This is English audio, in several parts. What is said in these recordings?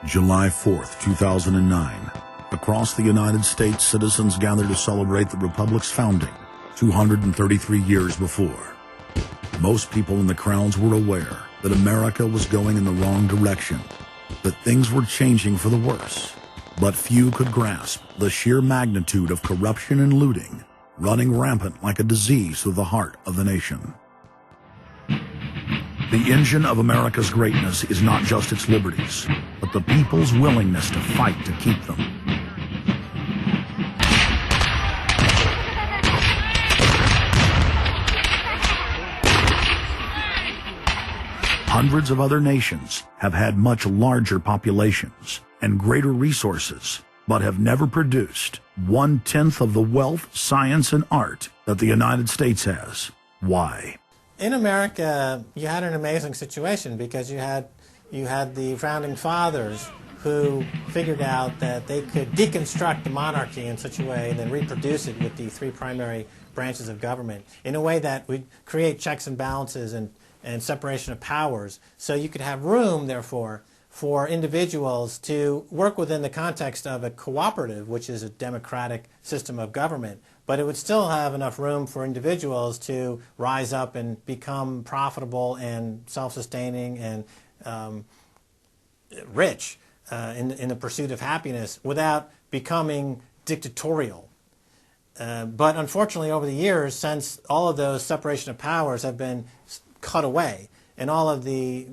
July 4th, 2009. Across the United States, citizens gathered to celebrate the Republic's founding 233 years before. Most people in the crowds were aware that America was going in the wrong direction, that things were changing for the worse. But few could grasp the sheer magnitude of corruption and looting running rampant like a disease through the heart of the nation. The engine of America's greatness is not just its liberties, but the people's willingness to fight to keep them. Hundreds of other nations have had much larger populations and greater resources, but have never produced 1/10 of the wealth, science, and art that the United States has. Why? In America, you had an amazing situation because you had the founding fathers who figured out that they could deconstruct the monarchy in such a way and then reproduce it with the three primary branches of government in a way that would create checks and balances and separation of powers. So you could have room, therefore, for individuals to work within the context of a cooperative, which is a democratic system of government, but it would still have enough room for individuals to rise up and become profitable and self-sustaining and rich in the pursuit of happiness without becoming dictatorial. But unfortunately, over the years, since all of those separation of powers have been cut away, and all of the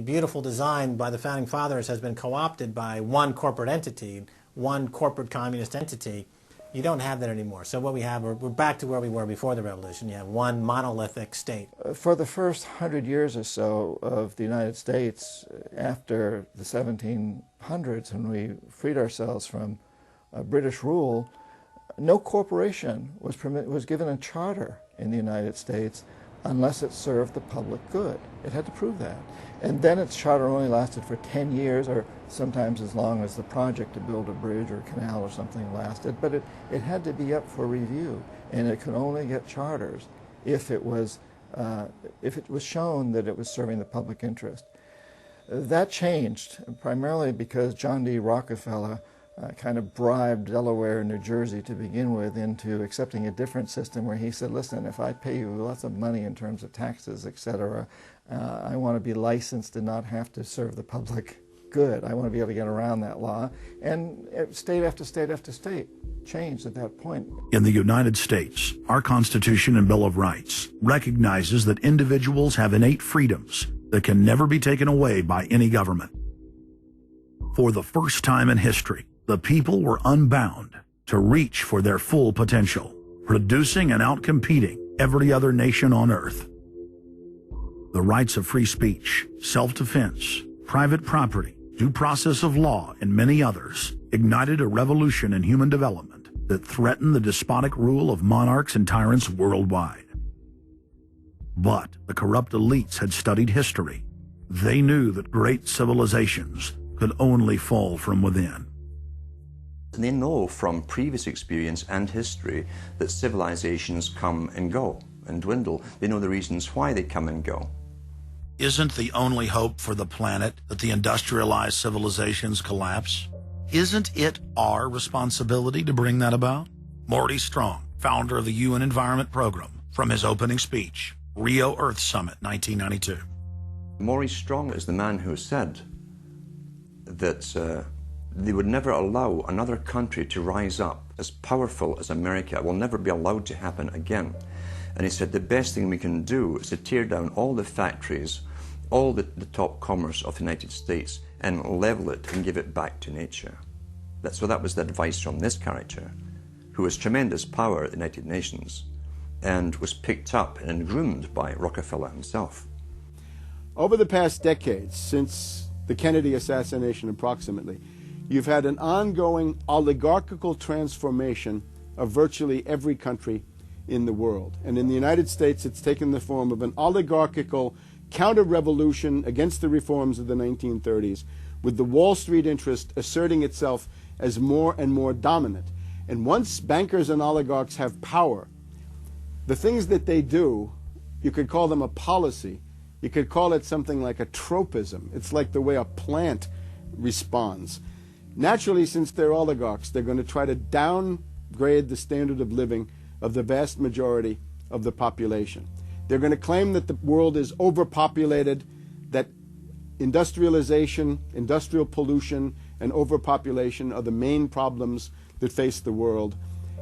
beautiful design by the founding fathers has been co-opted by one corporate entity, one corporate communist entity, you don't have that anymore. So what we have, we're back to where we were before the revolution. You have one monolithic state. For the first 100 years or so of the United States, after the 1700s, when we freed ourselves from British rule, no corporation was given a charter in the United States unless it served the public good. It had to prove that. And then its charter only lasted for 10 years, or sometimes as long as the project to build a bridge or a canal or something lasted. But it had to be up for review, and it could only get charters if it was shown that it was serving the public interest. That changed, primarily because John D. Rockefeller kind of bribed Delaware and New Jersey to begin with into accepting a different system where he said, listen, if I pay you lots of money in terms of taxes, etc., I want to be licensed and not have to serve the public good. I want to be able to get around that law. And state after state after state changed at that point. In the United States, our Constitution and Bill of Rights recognizes that individuals have innate freedoms that can never be taken away by any government. For the first time in history, the people were unbound to reach for their full potential, producing and outcompeting every other nation on earth. The rights of free speech, self-defense, private property, due process of law, and many others ignited a revolution in human development that threatened the despotic rule of monarchs and tyrants worldwide. But the corrupt elites had studied history. They knew that great civilizations could only fall from within. They know from previous experience and history that civilizations come and go and dwindle. They know the reasons why they come and go. Isn't the only hope for the planet that the industrialized civilizations collapse? Isn't it our responsibility to bring that about? Morty Strong, founder of the UN Environment Program, from his opening speech, Rio Earth Summit, 1992. Maurice Strong is the man who said that they would never allow another country to rise up as powerful as America. It will never be allowed to happen again. And he said the best thing we can do is to tear down all the factories, all the top commerce of the United States, and level it and give it back to nature. So that was the advice from this character, who has tremendous power at the United Nations and was picked up and groomed by Rockefeller himself. Over the past decades, since the Kennedy assassination approximately, you've had an ongoing oligarchical transformation of virtually every country in the world. And in the United States, it's taken the form of an oligarchical counter-revolution against the reforms of the 1930s, with the Wall Street interest asserting itself as more and more dominant. And once bankers and oligarchs have power, the things that they do, you could call them a policy. You could call it something like a tropism. It's like the way a plant responds. Naturally, since they're oligarchs, they're going to try to downgrade the standard of living of the vast majority of the population. They're going to claim that the world is overpopulated, that industrialization, industrial pollution, and overpopulation are the main problems that face the world.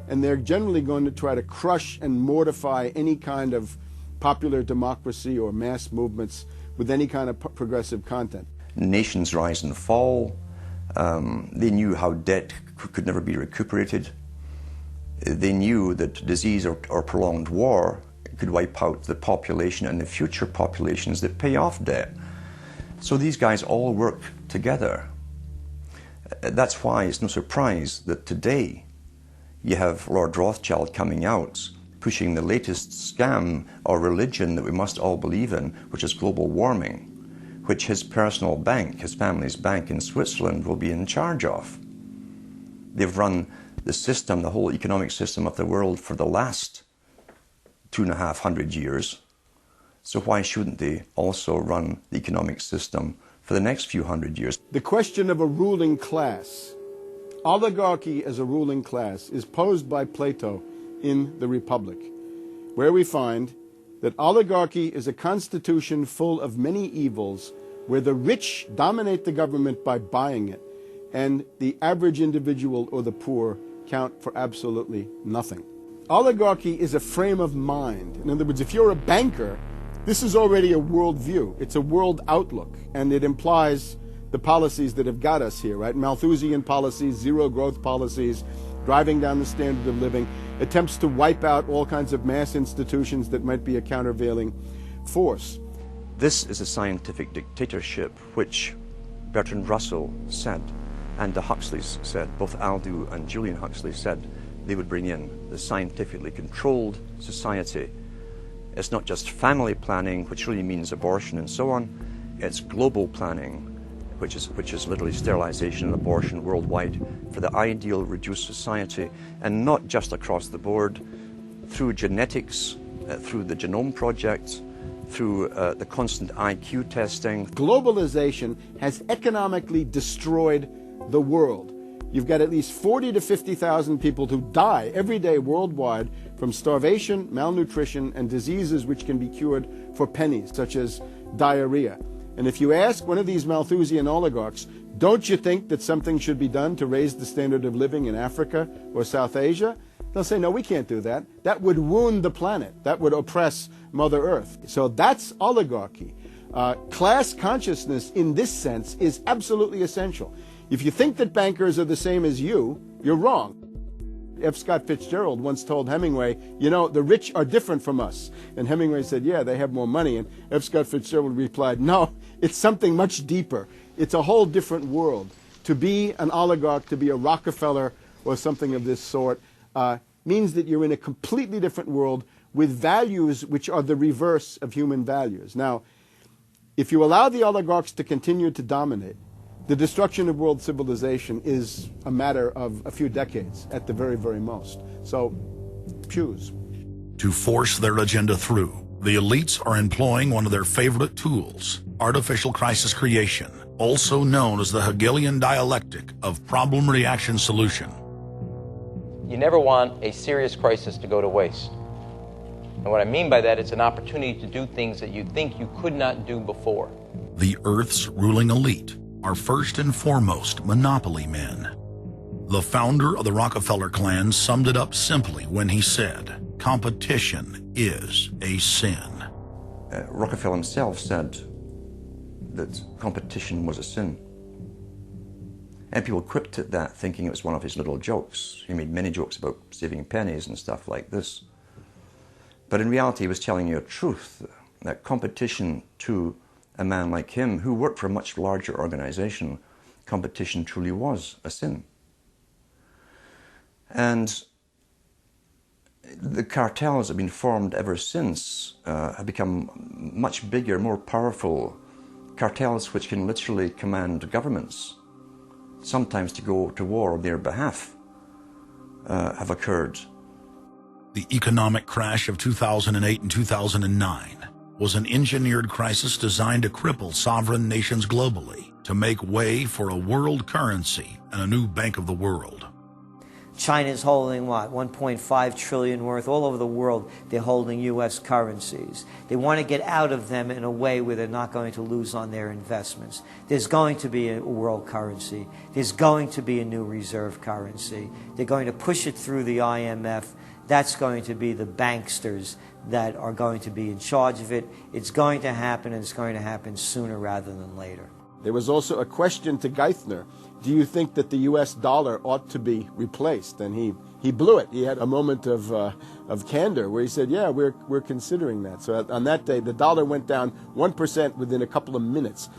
And they're generally going to try to crush and mortify any kind of popular democracy or mass movements with any kind of progressive content. Nations rise and fall. They knew how debt could never be recuperated. They knew that disease or prolonged war could wipe out the population and the future populations that pay off debt. So these guys all work together. That's why it's no surprise that today you have Lord Rothschild coming out, pushing the latest scam or religion that we must all believe in, which is global warming, which his personal bank, his family's bank in Switzerland, will be in charge of. They've run the system, the whole economic system of the world for the last 250 years. So why shouldn't they also run the economic system for the next few hundred years? The question of a ruling class, oligarchy as a ruling class, is posed by Plato in the Republic, where we find that oligarchy is a constitution full of many evils, where the rich dominate the government by buying it, and the average individual or the poor count for absolutely nothing. Oligarchy is a frame of mind. In other words, if you're a banker, this is already a world view. It's a world outlook, and it implies the policies that have got us here, right? Malthusian policies, zero growth policies, driving down the standard of living, attempts to wipe out all kinds of mass institutions that might be a countervailing force. This is a scientific dictatorship, which Bertrand Russell said, and the Huxleys said, both Aldous and Julian Huxley said they would bring in the scientifically controlled society. It's not just family planning, which really means abortion and so on. It's global planning, which is literally sterilization and abortion worldwide for the ideal reduced society, and not just across the board, through genetics, through the Genome Project, through the constant IQ testing. Globalization has economically destroyed the world. You've got at least 40 to 50,000 people who die every day worldwide from starvation, malnutrition, and diseases which can be cured for pennies, such as diarrhea. And if you ask one of these Malthusian oligarchs, don't you think that something should be done to raise the standard of living in Africa or South Asia? They'll say, no, we can't do that. That would wound the planet. That would oppress Mother Earth. So that's oligarchy. Class consciousness in this sense is absolutely essential. If you think that bankers are the same as you, you're wrong. F. Scott Fitzgerald once told Hemingway, you know, the rich are different from us. And Hemingway said, yeah, they have more money. And F. Scott Fitzgerald replied, no, it's something much deeper. It's a whole different world. To be an oligarch, to be a Rockefeller or something of this sort, means that you're in a completely different world with values which are the reverse of human values. Now, if you allow the oligarchs to continue to dominate, the destruction of world civilization is a matter of a few decades at the very, very most. So, choose. To force their agenda through, the elites are employing one of their favorite tools, artificial crisis creation, also known as the Hegelian dialectic of problem-reaction-solution. You never want a serious crisis to go to waste. And what I mean by that, it's an opportunity to do things that you think you could not do before. The Earth's ruling elite are first and foremost monopoly men. The founder of the Rockefeller clan summed it up simply when he said, competition is a sin. Rockefeller himself said that competition was a sin. And people quipped at that, thinking it was one of his little jokes. He made many jokes about saving pennies and stuff like this. But in reality, he was telling you a truth, that competition to a man like him, who worked for a much larger organization, competition truly was a sin. And the cartels that have been formed ever since have become much bigger, more powerful cartels which can literally command governments, sometimes to go to war on their behalf, have occurred. The economic crash of 2008 and 2009 was an engineered crisis designed to cripple sovereign nations globally, to make way for a world currency and a new Bank of the World. China's holding, what, 1.5 trillion worth. All over the world, they're holding U.S. currencies. They want to get out of them in a way where they're not going to lose on their investments. There's going to be a world currency. There's going to be a new reserve currency. They're going to push it through the IMF. That's going to be the banksters that are going to be in charge of it. It's going to happen, and it's going to happen sooner rather than later. There was also a question to Geithner. Do you think that the U.S. dollar ought to be replaced? And he blew it. He had a moment of candor where he said, yeah, we're considering that. So on that day, the dollar went down 1% within a couple of minutes.